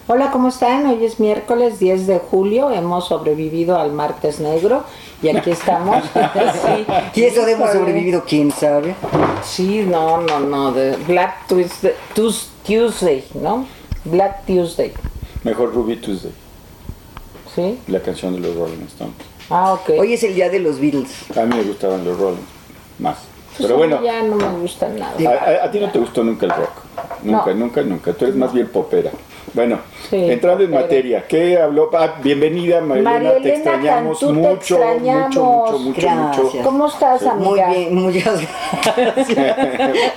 Hola, ¿cómo están? Hoy es miércoles 10 de julio, hemos sobrevivido al martes negro y aquí estamos. Sí. ¿Y eso de hemos sobrevivido quién sabe? Sí, no, de Black Tuesday, ¿no? Black Tuesday. Mejor Ruby Tuesday, ¿Sí? la canción de los Rolling Stones. Ah, ok. Hoy es el día de los Beatles. A mí me gustaban los Rolling más. Pues Pero bueno, ya no me gusta nada. a ti no te gustó nunca el rock. Nunca, No. nunca. Tú eres más bien popera. Bueno, Sí, entrando en popera. materia, ¿qué habló? Bienvenida, María María Elena, te Elena extrañamos Cantú, te mucho, extrañamos. mucho. Gracias. ¿Cómo estás, Sí. amiga? Muy bien, muchas gracias.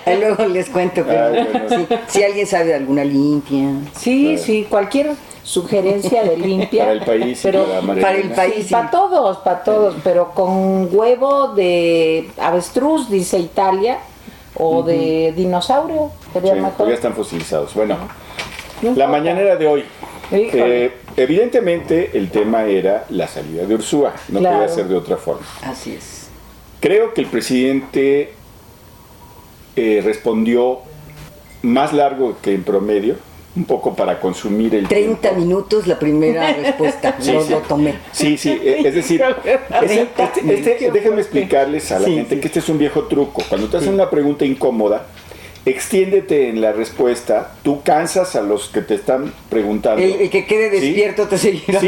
Ahí luego les cuento, pero Ay, bueno. si alguien sabe de alguna limpia. Sí, Claro. sí, cualquier sugerencia de limpia. Para el país y pero para María para el Elena. país. Sí, para todos, pero con huevo de avestruz, dice Italia, o de dinosaurio, sería Sí, mejor. ya están fosilizados. Bueno, No la importa. mañanera de hoy. Híjole. Evidentemente el tema era la salida de Ursúa, no Claro. podía ser de otra forma. Así es. Creo que el presidente respondió más largo que en promedio, un poco para consumir el 30 tiempo. minutos la primera respuesta. Sí, Yo sí. lo tomé. Sí, es decir, déjenme explicarles a la Sí, gente sí. que este es un viejo truco. Cuando te hacen una pregunta incómoda, extiéndete en la respuesta, tú cansas a los que te están preguntando. El que quede ¿Sí? despierto te seguirá.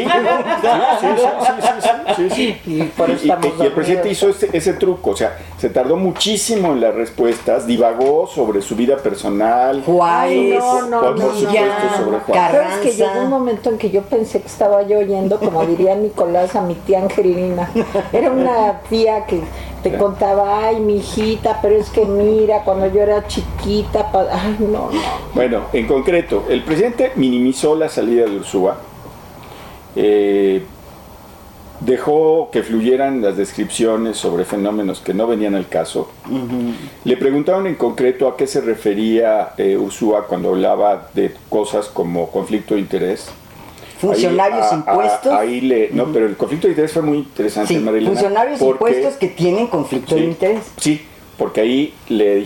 Sí, sí. Y por eso Y estamos el presidente dormidos. hizo ese truco, o sea, se tardó muchísimo en las respuestas, divagó sobre su vida personal. Juárez, no, por supuesto, ya, sobre Juárez. ¿Sabes que Carranza. llegó un momento en que yo pensé que estaba yo oyendo, como diría Nicolás, a mi tía Angelina? Era una tía que te contaba, ay, mi hijita, pero es que mira, cuando yo era chiquita, ay, no. Bueno, en concreto, el presidente minimizó la salida de Ursúa, dejó que fluyeran las descripciones sobre fenómenos que no venían al caso. Le preguntaron en concreto a qué se refería Ursúa cuando hablaba de cosas como conflicto de interés. Funcionarios impuestos. No, pero el conflicto de interés fue muy interesante, Sí, María Elena, funcionarios porque- impuestos que tienen conflicto de Sí, interés. Sí, porque ahí le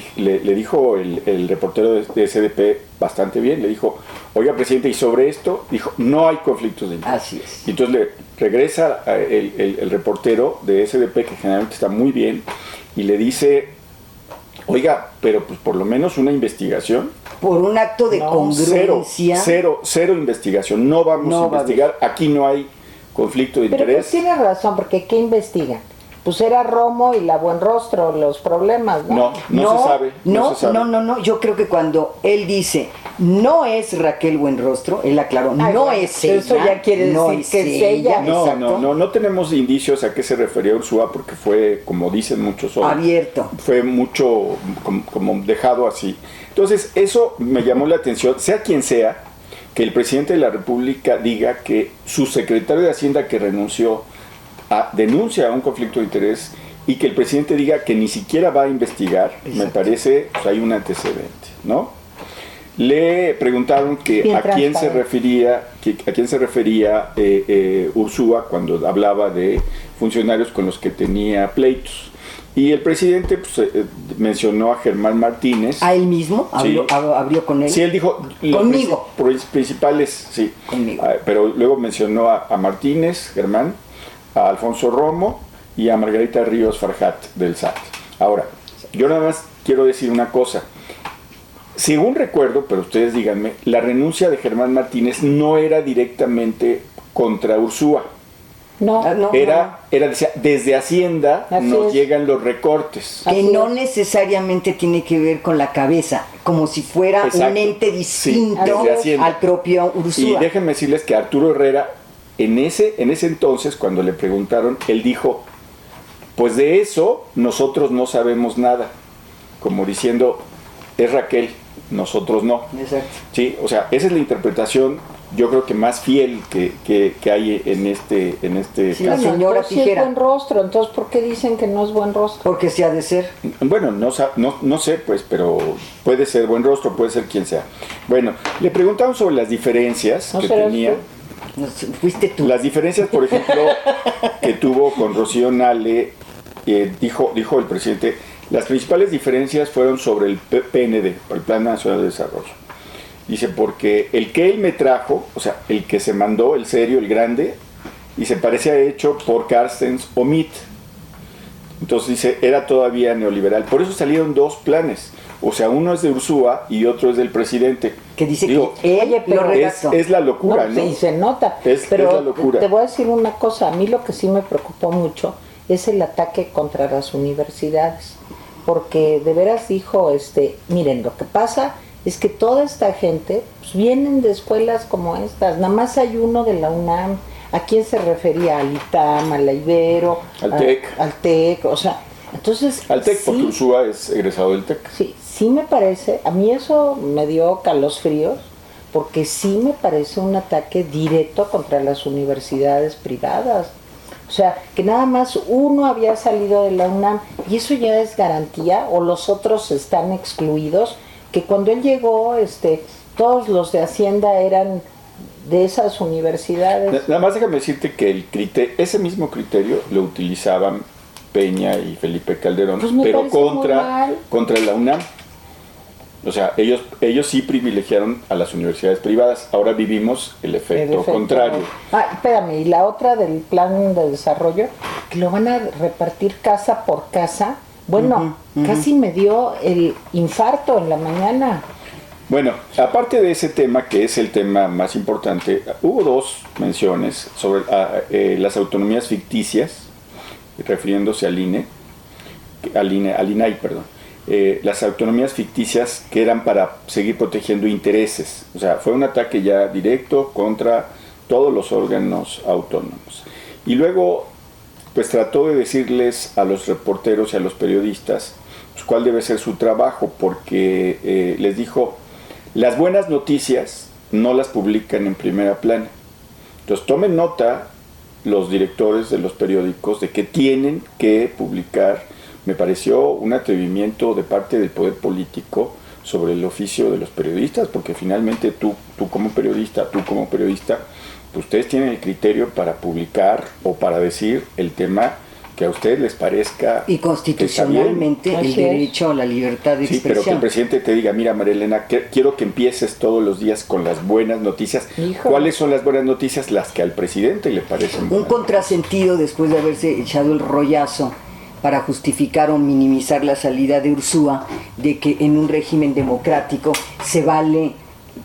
dijo el reportero de SDP bastante bien, le dijo, oiga, presidente, y sobre esto, dijo, no hay conflictos de interés. Así es. Y entonces le regresa el reportero de SDP, que generalmente está muy bien, y le dice, oiga, pero pues por lo menos una investigación. Por un acto de No, congruencia. Cero investigación, no vamos No a va a investigar, aquí no hay conflicto de Pero interés. pues tiene razón, porque ¿qué investigan? Pues era Romo y la Buenrostro los problemas, ¿no? No se sabe. No, se sabe. no. Yo creo que cuando él dice no es Raquel Buenrostro, él aclaró, Ay, no bueno, es ella. eso ya quiere no decir que es ella. exacto. No tenemos indicios a qué se refería Ursúa porque fue, como dicen muchos hoy, Abierto. fue mucho como dejado así. Entonces, eso me llamó la atención, sea quien sea, que el presidente de la República diga que su secretario de Hacienda que renunció denuncia un conflicto de interés y que el presidente diga que ni siquiera va a investigar, me parece, pues hay un antecedente, ¿no? Le preguntaron que Bien a quién se transparente. refería Ursúa cuando hablaba de funcionarios con los que tenía pleitos. Y el presidente pues, mencionó a Germán Martínez. A él mismo Sí. abrió con él. Sí, él dijo Conmigo. los principales, sí. Conmigo. Pero luego mencionó a Martínez, Germán, a Alfonso Romo y a Margarita Ríos Farjat del SAT. Ahora, yo nada más quiero decir una cosa. Según recuerdo, pero ustedes díganme, la renuncia de Germán Martínez no era directamente contra Ursúa. No, Ah, no. Decía, desde Hacienda Así nos es. llegan los recortes. Que Así no es. necesariamente tiene que ver con la cabeza, como si fuera Exacto. un ente distinto Sí, desde Hacienda. al propio Y Ursúa. déjenme decirles que Arturo Herrera, en ese entonces, cuando le preguntaron, él dijo, pues de eso nosotros no sabemos nada. Como diciendo, es Raquel, nosotros no. Exacto. Sí, o sea, esa es la interpretación, yo creo que más fiel que hay en este Sí, la caso. señora entonces sí es Tijera. buen rostro, entonces ¿por qué dicen que no es buen rostro? Porque se ha de ser. Bueno, no sé, pues, pero puede ser buen rostro, puede ser quien sea. Bueno, le preguntaron sobre las diferencias ¿No que serás tenía. tú? No sé, fuiste tú. Las diferencias, por ejemplo, que tuvo con Rocío Nale, dijo el presidente, las principales diferencias fueron sobre el PND, el Plan Nacional de Desarrollo. Dice, porque el que él me trajo, o sea, el que se mandó, el serio, el grande, y se parecía hecho por Carstens o Mitt. Entonces dice, era todavía neoliberal. Por eso salieron dos planes. O sea, uno es de Ursúa y otro es del presidente. Que dice Digo, que él oye, pero lo redactó. es la locura, ¿no? Sí, se nota. Es pero la locura. te voy a decir una cosa, a mí lo que sí me preocupó mucho es el ataque contra las universidades. Porque de veras dijo, miren, lo que pasa es que toda esta gente pues, vienen de escuelas como estas. Nada más hay uno de la UNAM. ¿A quién se refería? Al ITAM, a la Ibero, al TEC. Al TEC, o sea, entonces... Al TEC, sí, porque Ursúa es egresado del TEC. Sí me parece, a mí eso me dio calosfríos, porque sí me parece un ataque directo contra las universidades privadas. O sea, que nada más uno había salido de la UNAM, y eso ya es garantía, o los otros están excluidos, que cuando él llegó, todos los de Hacienda eran de esas universidades. Nada más déjame decirte que ese mismo criterio lo utilizaban Peña y Felipe Calderón, Pues me pero parece contra la UNAM. O sea, ellos sí privilegiaron a las universidades privadas. Ahora vivimos el efecto contrario. Espérame, y la otra del plan de desarrollo, que lo van a repartir casa por casa. Bueno, casi me dio el infarto en la mañana. Bueno, aparte de ese tema, que es el tema más importante, hubo dos menciones sobre las autonomías ficticias, refiriéndose al INAI, perdón. Las autonomías ficticias que eran para seguir protegiendo intereses. O sea, fue un ataque ya directo contra todos los órganos autónomos. Y luego, pues trató de decirles a los reporteros y a los periodistas pues, cuál debe ser su trabajo, porque les dijo, las buenas noticias no las publican en primera plana. Entonces tomen nota los directores de los periódicos de que tienen que publicar. Me pareció un atrevimiento de parte del poder político sobre el oficio de los periodistas, porque finalmente tú como periodista, pues ustedes tienen el criterio para publicar o para decir el tema que a ustedes les parezca. Y constitucionalmente el derecho a la libertad de expresión. Sí, pero que el presidente te diga, mira María Elena, quiero que empieces todos los días con las buenas noticias. Hijo. ¿Cuáles son las buenas noticias? Las que al presidente le parecen buenas. Un contrasentido después de haberse echado el rollazo para justificar o minimizar la salida de Ursúa, de que en un régimen democrático se vale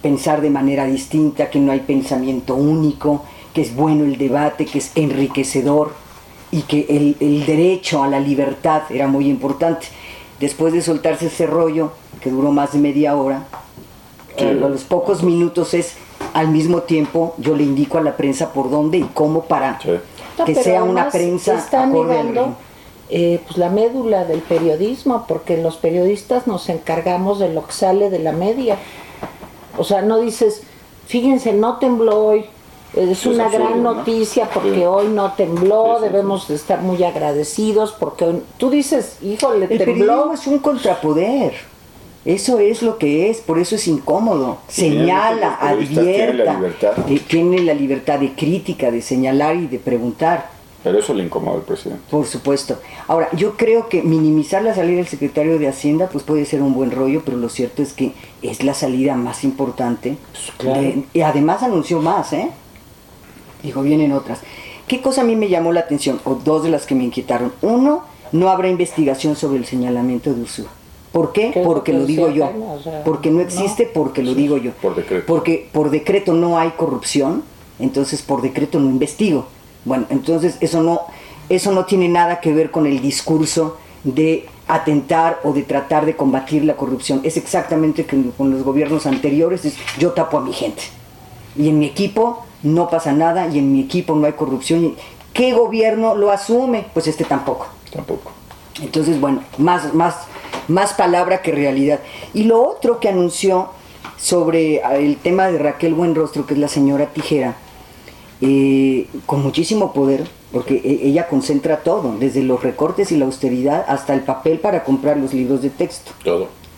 pensar de manera distinta, que no hay pensamiento único, que es bueno el debate, que es enriquecedor y que el derecho a la libertad era muy importante. Después de soltarse ese rollo, que duró más de media hora, a los pocos minutos es, al mismo tiempo, yo le indico a la prensa por dónde y cómo para que sea una prensa acorde al régimen. Pues la médula del periodismo, porque los periodistas nos encargamos de lo que sale de la media. O sea, no dices, fíjense, no tembló hoy, es una absurdo, gran noticia, ¿no? Porque hoy no tembló, debemos de estar muy agradecidos, porque hoy... Tú dices, híjole, el tembló. El periodismo es un contrapoder, eso es lo que es, por eso es incómodo. Señala, advierta, tiene la libertad de crítica, de señalar y de preguntar. Pero eso le incomoda al presidente. Por supuesto. Ahora, yo creo que minimizar la salida del secretario de Hacienda pues puede ser un buen rollo, pero lo cierto es que es la salida más importante. Pues claro. Y además anunció más, Dijo, vienen otras. ¿Qué cosa a mí me llamó la atención? O dos de las que me inquietaron. Uno, no habrá investigación sobre el señalamiento de Ursúa. ¿Por qué? Porque lo digo yo. Porque no existe, porque lo digo yo. Por decreto. Porque por decreto no hay corrupción, entonces por decreto no investigo. Bueno, entonces eso no tiene nada que ver con el discurso de atentar o de tratar de combatir la corrupción. Es exactamente con los gobiernos anteriores, yo tapo a mi gente. Y en mi equipo no pasa nada, y en mi equipo no hay corrupción. ¿Qué gobierno lo asume? Pues este tampoco. Tampoco. Entonces, bueno, más palabra que realidad. Y lo otro que anunció sobre el tema de Raquel Buenrostro, que es la señora Tijera, con muchísimo poder, porque ella concentra todo, desde los recortes y la austeridad hasta el papel para comprar los libros de texto.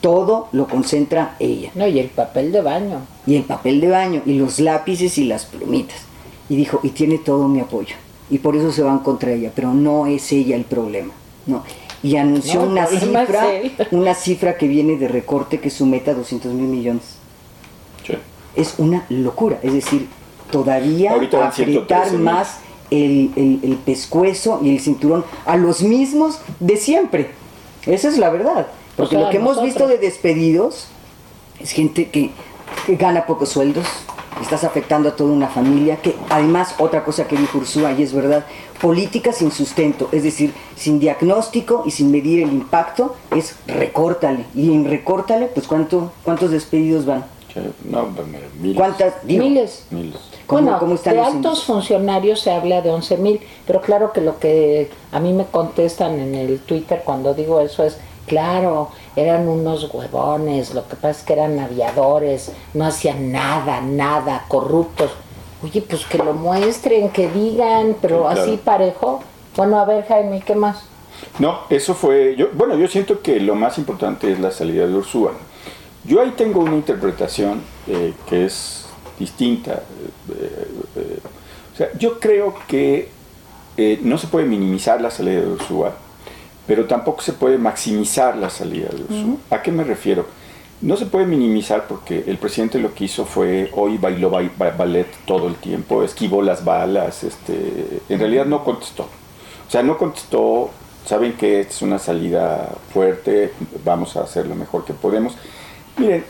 Todo lo concentra ella. No, y el papel de baño. Y el papel de baño, y los lápices y las plumitas. Y dijo, y tiene todo mi apoyo. Y por eso se van contra ella, pero no es ella el problema, ¿no? Y anunció una cifra que viene de recorte, que es su meta, 200,000 millones. Sí. es una locura. Es decir, todavía Ahorita van apretar 113,000. más el pescuezo y el cinturón a los mismos de siempre. Esa es la verdad. Porque O sea, lo que hemos nosotros. visto de despedidos es gente que gana pocos sueldos, estás afectando a toda una familia, que además, otra cosa que dijo Ursúa, y es verdad, política sin sustento, es decir, sin diagnóstico y sin medir el impacto, es recórtale. Y en recórtale, pues ¿cuántos despedidos van? No, miles. ¿Cuántas? Digo, Miles. ¿Cómo- Bueno, cómo están de los altos índices? funcionarios se habla de 11,000, pero claro que lo que a mí me contestan en el Twitter cuando digo eso es, claro, eran unos huevones, lo que pasa es que eran aviadores, no hacían nada, corruptos. Oye, pues que lo muestren, que digan, pero Sí, claro. así parejo. Bueno, a ver, Jaime, ¿qué más? No, eso fue. Yo siento que lo más importante es la salida de Ursúa. Yo ahí tengo una interpretación que es distinta. O sea, yo creo que no se puede minimizar la salida de Ursúa, pero tampoco se puede maximizar la salida de Ursúa. ¿A qué me refiero? No se puede minimizar porque el presidente lo que hizo fue, hoy bailó ballet todo el tiempo, esquivó las balas, en realidad no contestó. O sea, no contestó, saben que esta es una salida fuerte, vamos a hacer lo mejor que podemos. Miren,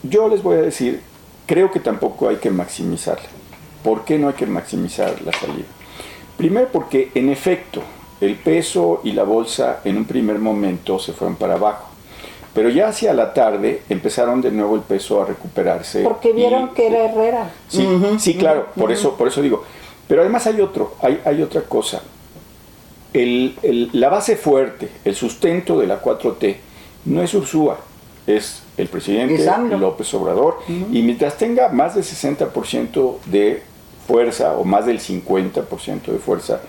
yo les voy a decir, creo que tampoco hay que maximizarla. ¿Por qué no hay que maximizar la salida? Primero porque, en efecto, el peso y la bolsa en un primer momento se fueron para abajo. Pero ya hacia la tarde empezaron de nuevo el peso a recuperarse. Porque vieron que era Herrera. Sí, sí, claro, por eso digo. Pero además hay otra cosa. La base fuerte, el sustento de la 4T, no es Ursúa, es el presidente Es AMLO. López Obrador. Y mientras tenga más del 60% de fuerza, o más del 50% de fuerza,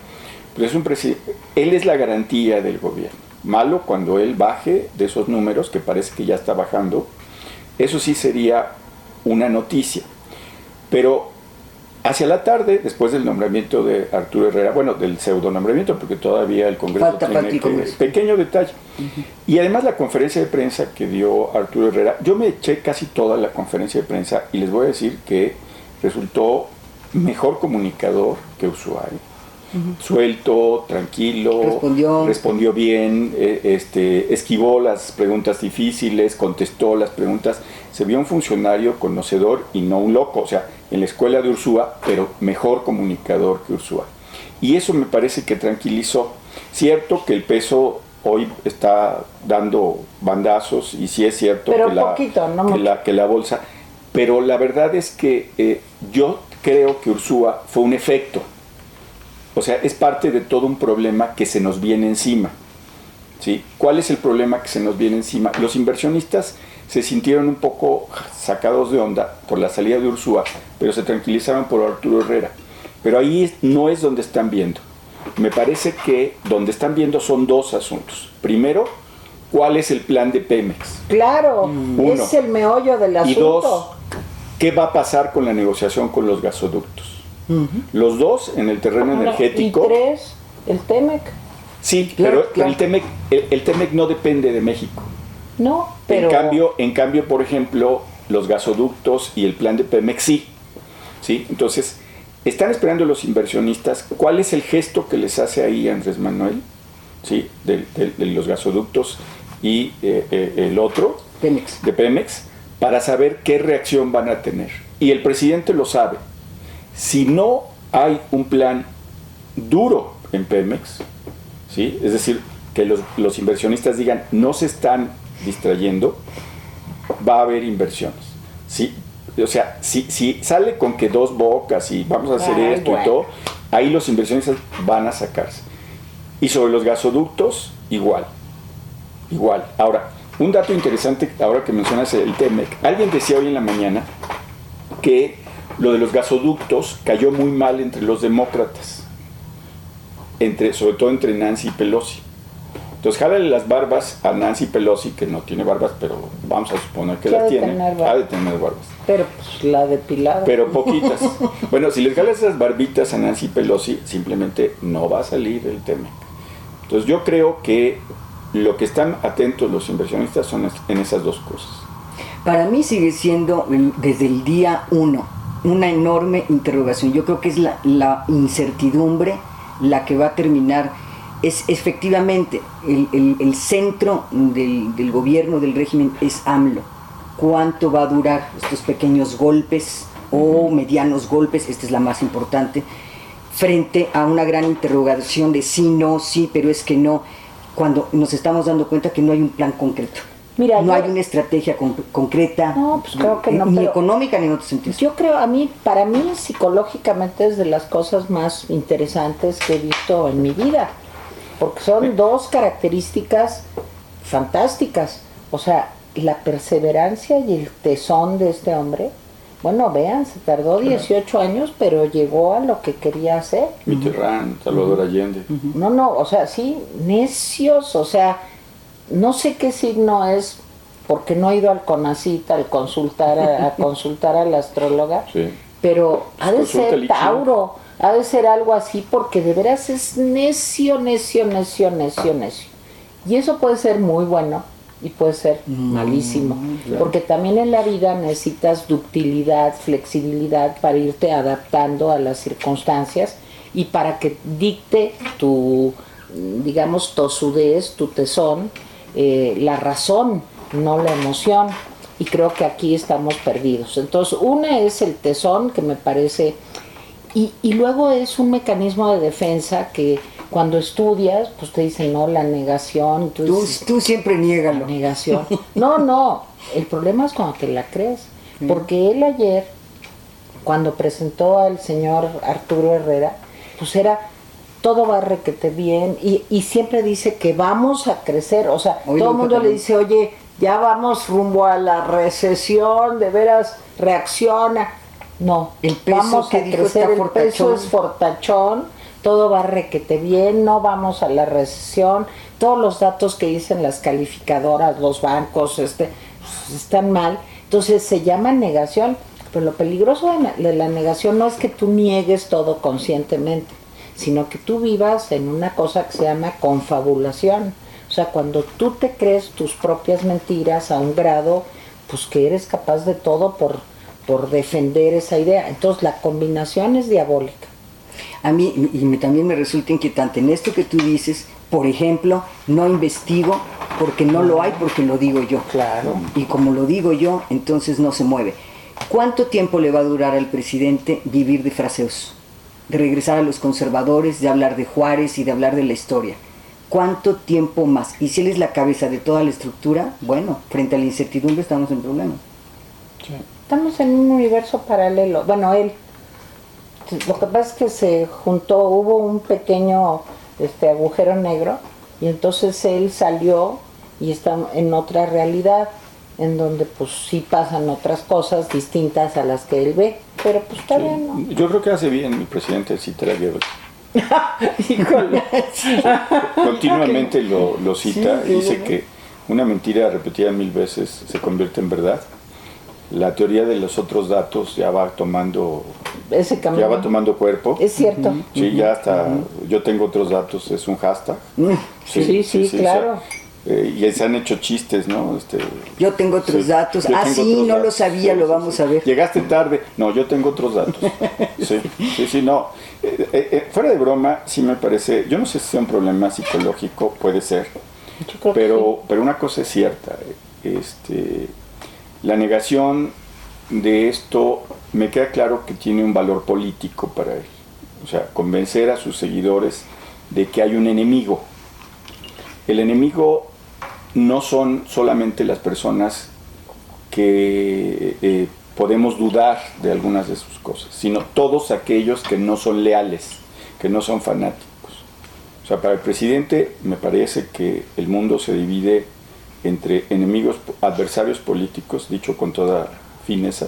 pues es un presidente, él es la garantía del gobierno. Malo cuando él baje de esos números, que parece que ya está bajando, eso sí sería una noticia. Pero hacia la tarde, después del nombramiento de Arturo Herrera, bueno, del pseudo nombramiento, porque todavía el Congreso Falta tiene el Congreso. pequeño detalle. Y además la conferencia de prensa que dio Arturo Herrera, yo me eché casi toda la conferencia de prensa y les voy a decir que resultó mejor comunicador que Ursúa. Suelto, tranquilo, respondió bien, esquivó las preguntas difíciles, contestó las preguntas, se vio un funcionario conocedor y no un loco, o sea, en la escuela de Ursúa, pero mejor comunicador que Ursúa. Y eso me parece que tranquilizó. Cierto que el peso hoy está dando bandazos, y sí es cierto Pero que, poquito, no mucho. que la bolsa, pero la verdad es que yo creo que Ursúa fue un efecto. O sea, es parte de todo un problema que se nos viene encima. ¿Sí? ¿Cuál es el problema que se nos viene encima? Los inversionistas se sintieron un poco sacados de onda por la salida de Ursúa, pero se tranquilizaron por Arturo Herrera. Pero ahí no es donde están viendo. Me parece que donde están viendo son dos asuntos. Primero, ¿cuál es el plan de Pemex? Claro, Uno. es el meollo del asunto. Y dos, ¿qué va a pasar con la negociación con los gasoductos? Los dos en el terreno energético. Y tres, el Temec. Sí, Claro, pero el Temec no depende de México. No, pero... En cambio, por ejemplo, los gasoductos y el plan de Pemex sí. ¿Sí? Entonces, están esperando los inversionistas cuál es el gesto que les hace ahí Andrés Manuel, ¿sí? de los gasoductos y el otro, Pemex. de Pemex, para saber qué reacción van a tener. Y el presidente lo sabe. Si no hay un plan duro en Pemex, ¿sí? Es decir, que los inversionistas digan no se están distrayendo, va a haber inversiones. ¿Sí? O sea, si sale con que dos bocas y vamos a hacer esto y todo, ahí los inversionistas van a sacarse. Y sobre los gasoductos, igual. Ahora, un dato interesante, ahora que mencionas el Temec, alguien decía hoy en la mañana que lo de los gasoductos cayó muy mal entre los demócratas, sobre todo entre Nancy Pelosi. Entonces, jálale las barbas a Nancy Pelosi, que no tiene barbas, pero vamos a suponer que la tiene. Ha de tener barbas. Pero pues la depilada. Pero poquitas. Bueno, si les jalas esas barbitas a Nancy Pelosi, simplemente no va a salir el Temec. Entonces, yo creo que lo que están atentos los inversionistas son en esas dos cosas. Para mí sigue siendo desde el día 1 una enorme interrogación. Yo creo que es la incertidumbre la que va a terminar. Es efectivamente el centro del gobierno, del régimen, es AMLO. ¿Cuánto va a durar estos pequeños golpes o medianos golpes? Esta es la más importante, frente a una gran interrogación de sí, no, sí, pero es que no, cuando nos estamos dando cuenta que no hay un plan concreto. Mira, no hay una estrategia concreta, no, pues creo que no, ni económica ni en otros sentidos. Yo creo, para mí psicológicamente es de las cosas más interesantes que he visto en mi vida, porque son dos características fantásticas. O sea, la perseverancia y el tesón de este hombre. Bueno, vean, se tardó 18 años, pero llegó a lo que quería hacer. Mitterrand, Salvador Allende. No, o sea, sí, necios, o sea, no sé qué signo es, porque no he ido al CONACYT a consultar a la astróloga, sí, pero ha de ser Tauro, ha de ser algo así, porque de veras es necio. Y eso puede ser muy bueno y puede ser malísimo, claro, porque también en la vida necesitas ductilidad, flexibilidad para irte adaptando a las circunstancias y para que dicte tu, digamos, tosudez, tu tesón, la razón, no la emoción. Y creo que aquí estamos perdidos. Entonces, una es el tesón, que me parece, y luego es un mecanismo de defensa que cuando estudias, pues te dicen, no, la negación. Tú siempre niégalo. La negación. No, el problema es cuando te la crees. Porque él ayer, cuando presentó al señor Arturo Herrera, pues era, todo va requete bien, y siempre dice que vamos a crecer. O sea, todo el mundo le dice, oye, ya vamos rumbo a la recesión, de veras, reacciona. No, el peso vamos a crecer, el peso es fortachón, todo va requete bien, no vamos a la recesión, todos los datos que dicen las calificadoras, los bancos, están mal. Entonces se llama negación, pero lo peligroso de la negación no es que tú niegues todo conscientemente, sino que tú vivas en una cosa que se llama confabulación. O sea, cuando tú te crees tus propias mentiras a un grado, pues que eres capaz de todo por defender esa idea. Entonces la combinación es diabólica. A mí también me resulta inquietante en esto que tú dices. Por ejemplo, no investigo porque no lo hay, porque lo digo yo. Claro. Y como lo digo yo, entonces no se mueve. ¿Cuánto tiempo le va a durar al presidente vivir de fraseos? De regresar a los conservadores, de hablar de Juárez y de hablar de la historia. ¿Cuánto tiempo más? Y si él es la cabeza de toda la estructura, bueno, frente a la incertidumbre estamos en problemas. Sí. Estamos en un universo paralelo. Bueno, lo que pasa es que se juntó, hubo un pequeño agujero negro, y entonces él salió y está en otra realidad, en donde pues sí pasan otras cosas distintas a las que él ve, pero pues está bien, ¿no? Yo creo que hace bien mi presidente citar a Goebbels. Híjole. Continuamente lo cita, sí, dice que una mentira repetida 1000 veces se convierte en verdad. La teoría de los otros datos ya va tomando cuerpo. Es cierto. Sí, ya hasta yo tengo otros datos, es un hashtag. Sí, claro. O sea, y se han hecho chistes, ¿no? Yo tengo otros datos. No lo sabía, lo vamos a ver. Llegaste tarde. No, yo tengo otros datos. Sí, no. Fuera de broma, sí me parece, yo no sé si sea un problema psicológico, puede ser. Pero una cosa es cierta. La negación de esto me queda claro que tiene un valor político para él. O sea, convencer a sus seguidores de que hay un enemigo. El enemigo no son solamente las personas que podemos dudar de algunas de sus cosas, sino todos aquellos que no son leales, que no son fanáticos. O sea, para el presidente me parece que el mundo se divide entre enemigos, adversarios políticos, dicho con toda fineza,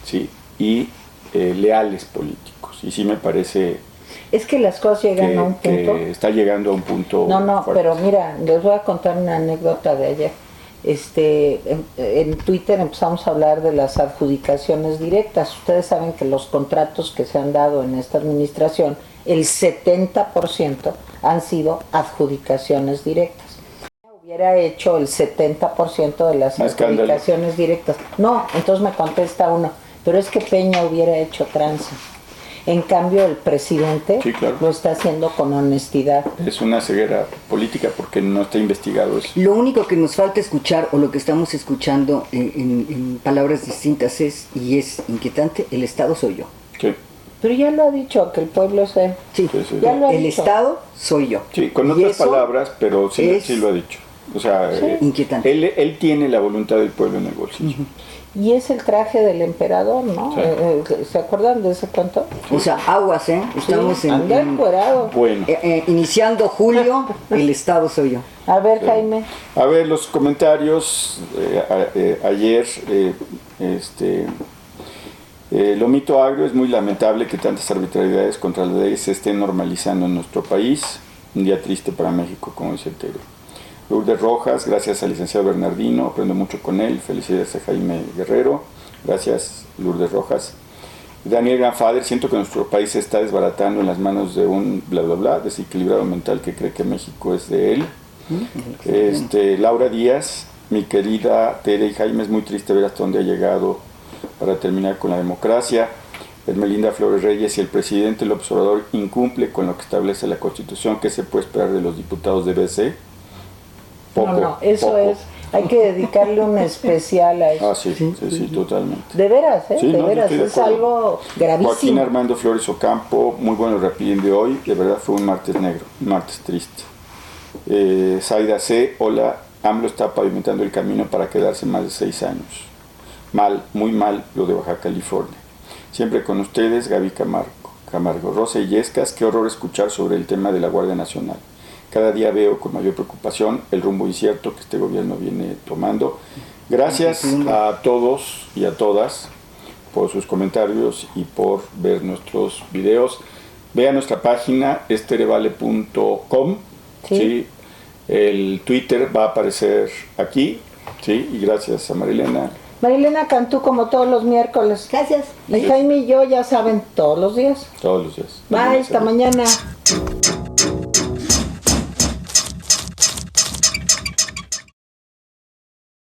¿sí? Y leales políticos. Y sí me parece... Es que las cosas llegan a un punto... está llegando a un punto... No, fuerte. Pero mira, les voy a contar una anécdota de ayer. En Twitter empezamos a hablar de las adjudicaciones directas. Ustedes saben que los contratos que se han dado en esta administración, el 70% han sido adjudicaciones directas. Hubiera hecho el 70% de las adjudicaciones directas. No, entonces me contesta uno, pero es que Peña hubiera hecho tranza. En cambio, el presidente lo está haciendo con honestidad. Es una ceguera política porque no está investigado eso. Lo único que nos falta escuchar, o lo que estamos escuchando en palabras distintas es, y es inquietante, el Estado soy yo. Sí. Pero ya lo ha dicho, que el pueblo se... Sí, ya lo ha el dicho. Estado soy yo. Sí, con otras palabras, pero sí lo ha dicho. O sea, inquietante. Él tiene la voluntad del pueblo en el bolsillo. Y es el traje del emperador, ¿no? Sí. ¿Se acuerdan de ese cuento? O sea, aguas, Estamos anda encuerado. Bueno. Iniciando julio, el Estado soy yo. A ver, Jaime. A ver, los comentarios. Ayer, Lomito Agrio, es muy lamentable que tantas arbitrariedades contra la ley se estén normalizando en nuestro país. Un día triste para México, como dice el Tero. Lourdes Rojas, gracias al licenciado Bernardino, aprendo mucho con él. Felicidades a Jaime Guerrero. Gracias, Lourdes Rojas. Daniel Granfader, siento que nuestro país se está desbaratando en las manos de un bla bla bla, desequilibrado mental que cree que México es de él. Laura Díaz, mi querida Tere y Jaime, es muy triste ver hasta dónde ha llegado para terminar con la democracia. Hermelinda Flores Reyes, si el presidente López Obrador incumple con lo que establece la Constitución, ¿qué se puede esperar de los diputados de BC? Poco. Hay que dedicarle un especial a eso. Sí, totalmente. De veras, Sí, de veras, es algo gravísimo. Joaquín Armando Flores Ocampo, muy bueno el rapidín de hoy, de verdad fue un martes negro, un martes triste. Zaida C, hola, AMLO está pavimentando el camino para quedarse más de 6 años. Mal, muy mal lo de Baja California. Siempre con ustedes, Gaby Camargo. Rosa Illescas, qué horror escuchar sobre el tema de la Guardia Nacional. Cada día veo con mayor preocupación el rumbo incierto que este gobierno viene tomando. Gracias a todos y a todas por sus comentarios y por ver nuestros videos. Vean nuestra página, esterevale.com. ¿Sí? El Twitter va a aparecer aquí. ¿Sí? Y gracias a Marilena. Marilena Cantú, como todos los miércoles. Gracias. Y Jaime y yo, ya saben, todos los días. Todos los días. Bye, hasta mañana.